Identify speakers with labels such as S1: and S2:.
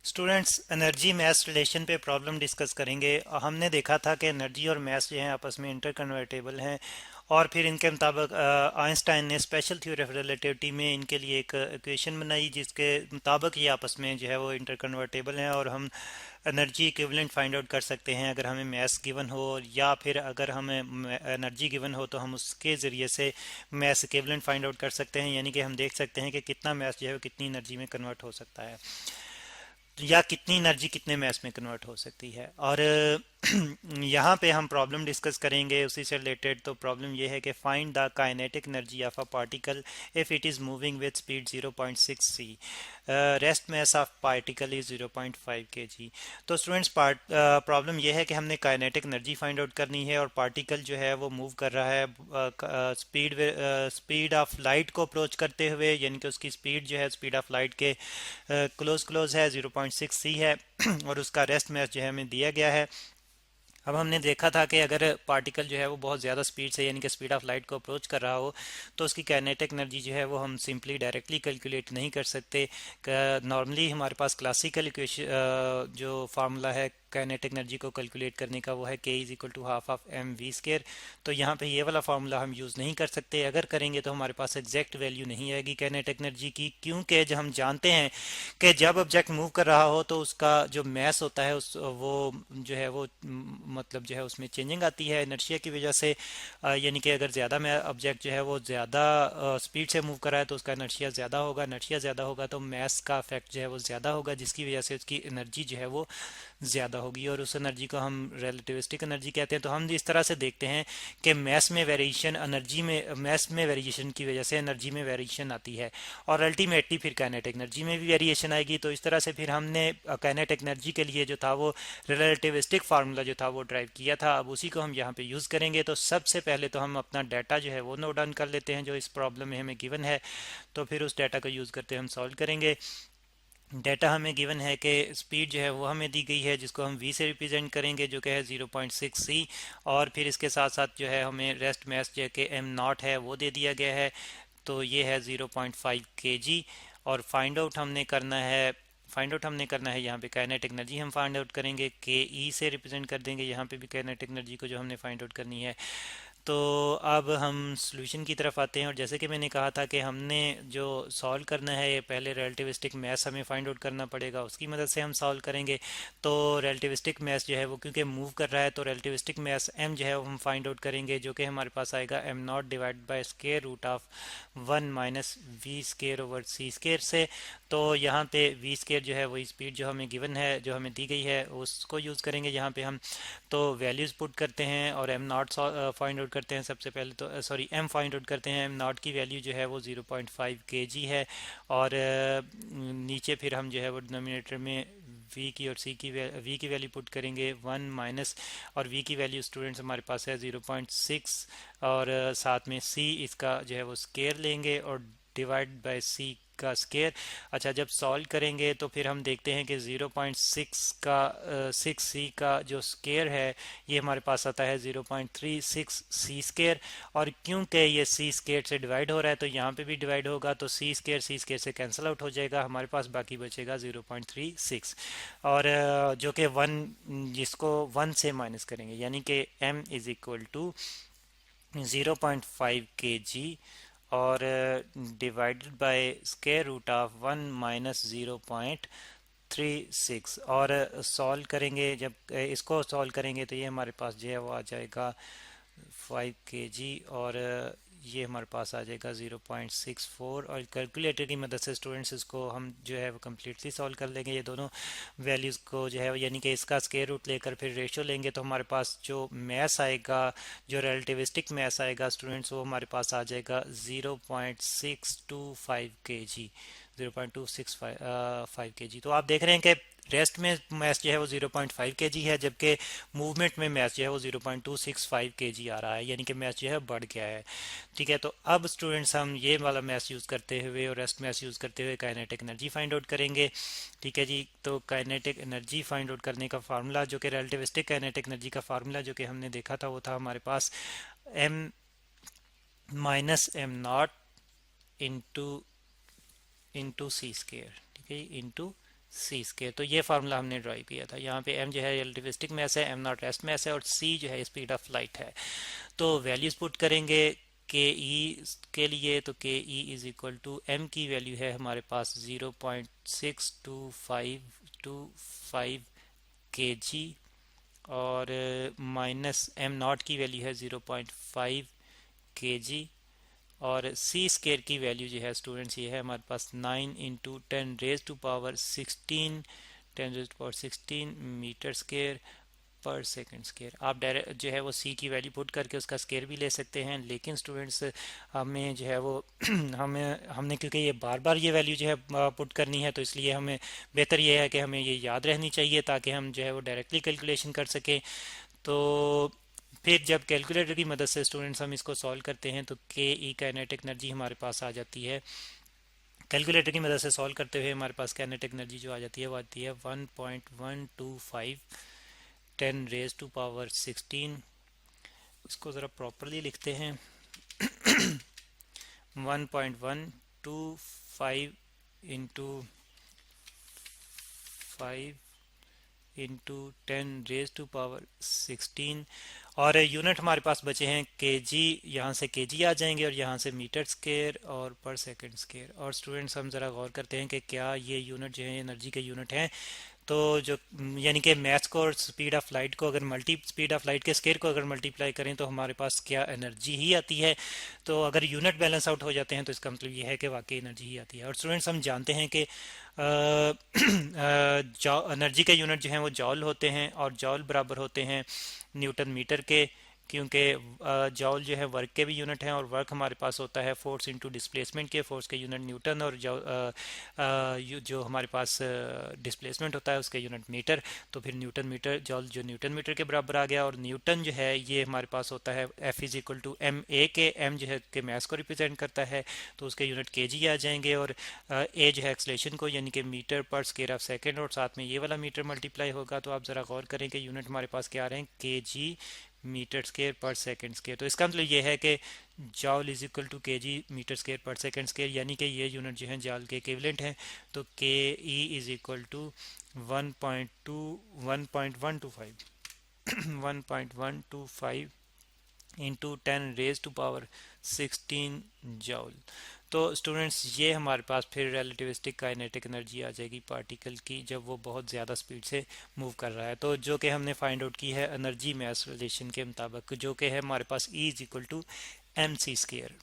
S1: Students energy mess relation पे problem discuss करेंगे। हमने देखा था कि एनर्जी और मैस जो हैं आपस में इंटरकन्वर्टेबल हैं और फिर इनके मुताबिक आइंस्टाइन ने स्पेशल थ्योरी ऑफ रिलेटिविटी में इनके लिए एक इक्वेशन बनाई जिसके मुताबिक ये आपस में जो है वो इंटरकन्वर्टेबल हैं और हम एनर्जी इक्विवेलेंट फाइंड आउट कर सकते हैं अगर हमें मैस गिवन हो, या फिर अगर हमें एनर्जी गिवन हो तो हम उसके ज़रिए से मैस इक्विवेलेंट फाइंड आउट कर सकते हैं, यानी कि हम देख सकते हैं कि कितना मैस जो है वो कितनी एनर्जी में कन्वर्ट हो सकता है या कितनी एनर्जी कितने मैस में कन्वर्ट हो सकती है। और यहाँ पे हम प्रॉब्लम डिस्कस करेंगे उसी से रिलेटेड। तो प्रॉब्लम ये है कि find the kinetic energy of a particle if it is moving with speed 0.6 C, rest mass of particle is 0.5 kg। तो स्टूडेंट्स प्रॉब्लम ये है कि हमने काइनेटिक एनर्जी फाइंड आउट करनी है और पार्टिकल जो है वो मूव कर रहा है स्पीड ऑफ लाइट को अप्रोच करते हुए, यानी कि उसकी स्पीड जो है स्पीड ऑफ लाइट के क्लोज क्लोज है, 0.6 सी है और उसका रेस्ट मास जो है हमें दिया गया है। अब हमने देखा था कि अगर पार्टिकल जो है वो बहुत ज़्यादा स्पीड से यानी कि स्पीड ऑफ लाइट को अप्रोच कर रहा हो तो उसकी काइनेटिक एनर्जी जो है वो हम सिंपली डायरेक्टली कैलकुलेट नहीं कर सकते। नॉर्मली हमारे पास क्लासिकल इक्वेशन जो फार्मूला है काइनेटिक एनर्जी को कैलकुलेट करने का वो है k is equal to half of M V square. तो यहाँ पे ये वाला फार्मूला हम यूज़ नहीं कर सकते। अगर करेंगे तो हमारे पास एग्जैक्ट वैल्यू नहीं आएगी काइनेटिक एनर्जी की, क्योंकि जब हम जानते हैं कि जब ऑब्जेक्ट मूव कर रहा हो तो उसका जो मैस होता है उस वो जो है वो मतलब जो है उसमें चेंजिंग आती है इनर्शिया की वजह से। यानी कि अगर ज़्यादा में ऑब्जेक्ट जो है वो ज़्यादा स्पीड से मूव कर रहा है तो उसका इनर्शिया ज़्यादा होगा, इनर्शिया ज़्यादा होगा तो मैस का इफेक्ट जो है वो ज़्यादा होगा, जिसकी वजह से उसकी एनर्जी जो है वो ज़्यादा होगी और उस एनर्जी को हम रिलेटिविस्टिक एनर्जी कहते हैं। तो हम इस तरह से देखते हैं कि मैस में वेरिएशन एनर्जी में मैस में वेरिएशन की वजह से एनर्जी में वेरिएशन आती है और अल्टीमेटली फिर काइनेटिक एनर्जी में भी वेरिएशन आएगी। तो इस तरह से फिर हमने काइनेटिक एनर्जी के लिए जो था वो रिलेटिविस्टिक फार्मूला जो था वो ड्राइव किया था। अब उसी को हम यहाँ पे यूज़ करेंगे। तो सबसे पहले तो हम अपना डाटा जो है वो नोट डाउन कर लेते हैं जो इस प्रॉब्लम में हमें गिवन है। तो फिर उस डाटा को यूज़ करते हम सॉल्व करेंगे। डाटा हमें गिवन है कि स्पीड जो है वो हमें दी गई है जिसको हम v से रिप्रेजेंट करेंगे जो कि है 0.6 सी, और फिर इसके साथ साथ जो है हमें रेस्ट मास जो कि एम नॉट है वो दे दिया गया है, तो ये है 0.5 kg। और फाइंड आउट हमने करना है यहाँ पे काइनेटिक एनर्जी हम फाइंड आउट करेंगे के ई से रिप्रेजेंट कर देंगे यहाँ पे भी काइनेटिक एनर्जी को जो हमने फाइंड आउट करनी है। तो अब हम सॉल्यूशन की तरफ आते हैं और जैसे कि मैंने कहा था कि हमने जो सॉल्व करना है ये पहले रिलेटिविस्टिक मैस हमें फाइंड आउट करना पड़ेगा, उसकी मदद से हम सॉल्व करेंगे। तो रिलेटिविस्टिक मैस जो है वो क्योंकि मूव कर रहा है तो रिलेटिविस्टिक मैस एम जो है वो हम फाइंड आउट करेंगे जो कि हमारे पास आएगा M not divide by square root of 1 - v² / c² से। तो यहाँ पे वी स्केयर जो है वही स्पीड जो हमें गिवन है जो हमें दी गई है उसको यूज़ करेंगे यहाँ पे हम। तो वैल्यूज़ पुट करते हैं और एम नॉट फाइंड आउट करते हैं। सबसे पहले तो सॉरी एम फाइंड आउट करते हैं। एम नॉट की वैल्यू जो है वो 0.5 kg है और नीचे फिर हम जो है वो डिनोमिनेटर में v की और v की वैल्यू पुट करेंगे 1 माइनस, और v की वैल्यू स्टूडेंट्स हमारे पास है 0.6 और साथ में c इसका जो है वो स्केयर लेंगे और डिवाइड बाय c का स्केयर। अच्छा, जब सॉल्व करेंगे तो फिर हम देखते हैं कि 0.6 का 6c का जो स्केयर है ये हमारे पास आता है 0.36 सी स्केयर, और क्योंकि ये सी स्केयर से डिवाइड हो रहा है तो यहाँ पे भी डिवाइड होगा तो सी स्केयर से कैंसिल आउट हो जाएगा, हमारे पास बाकी बचेगा 0.36। और जो कि 1 जिसको 1 से माइनस करेंगे यानी कि m is equal to 0.5 kg और divided by square root of 1 minus 0.36। और सॉल्व करेंगे, जब इसको सॉल्व करेंगे तो ये हमारे पास जो है वो आ जाएगा 5 kg और ये हमारे पास आ जाएगा 0.64। और कैलकुलेटर की मदद से स्टूडेंट्स इसको हम जो है वो कम्प्लीटली सॉल्व कर लेंगे ये दोनों वैल्यूज़ को जो है, यानी कि इसका स्क्वायर रूट लेकर फिर रेशो लेंगे तो हमारे पास जो मैस आएगा जो रिलेटिविस्टिक मैस आएगा स्टूडेंट्स वो हमारे पास आ जाएगा 0.625 kg, 0.265 kg। तो आप देख रहे हैं कि रेस्ट में मैस जो है वो 0.5 kg है जबकि मूवमेंट में मैस जो है वो 0.265 kg आ रहा है, यानी कि मैस जो है बढ़ गया है। ठीक है, तो अब स्टूडेंट्स हम ये वाला मैस यूज़ करते हुए और रेस्ट मैस यूज़ करते हुए काइनेटिक एनर्जी फाइंड आउट करेंगे। ठीक है जी, तो काइनेटिक एनर्जी फाइंड आउट करने का फार्मूला जो कि रिलेटिविस्टिक काइनेटिक एनर्जी का फार्मूला जो कि हमने देखा था वो था हमारे पास m minus M not into into C square. ठीक है, इंटू सी स्केयर। तो ये फार्मूला हमने ड्राइव किया था। यहाँ पे एम जो है रिलेटिविस्टिक मैस है, एम नॉट रेस्ट मैस है, और सी जो है स्पीड ऑफ लाइट है। तो वैल्यूज पुट करेंगे के ई के लिए, तो K E is equal to M की वैल्यू है हमारे पास 0.6225 के जी, और माइनस एम नॉट की वैल्यू है 0.5 के जी, और सी स्केयर की वैल्यू जो है स्टूडेंट्स ये है हमारे पास 9 × 10⁻16 10⁻16 मीटर स्केयर पर सेकंड स्केयर। आप डायरेक्ट जो है वो सी की वैल्यू पुट करके उसका स्केयर भी ले सकते हैं, लेकिन स्टूडेंट्स हमें जो है वो हमने क्योंकि ये बार बार ये वैल्यू जो है पुट करनी है, तो इसलिए हमें बेहतर ये है कि हमें ये याद रहनी चाहिए ताकि हम जो है वो डायरेक्टली कैलकुलेशन कर सकें। तो फिर जब कैलकुलेटर की मदद से स्टूडेंट्स हम इसको सॉल्व करते हैं तो के ई काइनेटिक एनर्जी हमारे पास आ जाती है। कैलकुलेटर की मदद से सॉल्व करते हुए हमारे पास काइनेटिक एनर्जी जो आ जाती है वो आती है 1.125 10⁻16। इसको ज़रा प्रॉपरली लिखते हैं। 1.125 इंटू 5 इंटू 10⁻16, और यूनिट हमारे पास बचे हैं केजी। यहाँ से केजी आ जाएंगे और यहाँ से मीटर स्केयर और पर सेकंड स्केयर। और स्टूडेंट्स हम ज़रा गौर करते हैं कि क्या ये यूनिट जो है एनर्जी के यूनिट हैं। तो जो यानी कि मैथ्स को और स्पीड ऑफ लाइट को अगर स्पीड ऑफ लाइट के स्केयर को अगर मल्टीप्लाई करें तो हमारे पास क्या एनर्जी ही आती है। तो अगर यूनिट बैलेंस आउट हो जाते हैं तो इसका मतलब ये है कि वाकई एनर्जी ही आती है। और स्टूडेंट्स हम जानते हैं कि एनर्जी के यूनिट जो हैं वो जॉल होते हैं, और जॉल बराबर होते हैं न्यूटन मीटर के, क्योंकि जॉल जो है वर्क के भी यूनिट हैं, और वर्क हमारे पास होता है फोर्स इनटू डिस्प्लेसमेंट के। फोर्स के यूनिट न्यूटन, और जो हमारे पास डिस्प्लेसमेंट होता है उसके यूनिट मीटर। तो फिर न्यूटन मीटर जॉल जो न्यूटन मीटर के बराबर आ गया। और न्यूटन जो है ये हमारे पास होता है F is equal to M A के। एम जो है के मैस को रिप्रेजेंट करता है तो उसके यूनिट के जी आ जाएंगे, और ए जो है एक्सलेशन को यानी कि मीटर पर स्क्वायर ऑफ सेकेंड, और साथ में ये वाला मीटर मल्टीप्लाई होगा। तो आप ज़रा गौर करें कि यूनिट हमारे पास क्या आ रहे हैं, के जी मीटर स्केयर पर सेकंड स्केयर। तो इसका मतलब ये है कि जॉल इज इक्वल टू के जी मीटर स्केयर पर सेकंड स्केयर, यानी कि ये यूनिट जो है जॉल के इक्विवेलेंट हैं। तो K E is equal to 1.125 into 10⁻16 joule. तो स्टूडेंट्स ये हमारे पास फिर रिलेटिविस्टिक काइनेटिक एनर्जी आ जाएगी पार्टिकल की जब वो बहुत ज़्यादा स्पीड से मूव कर रहा है। तो जो कि हमने फाइंड आउट की है एनर्जी मैस रिलेशन के मुताबिक, जो कि है हमारे पास E is equal to M C square.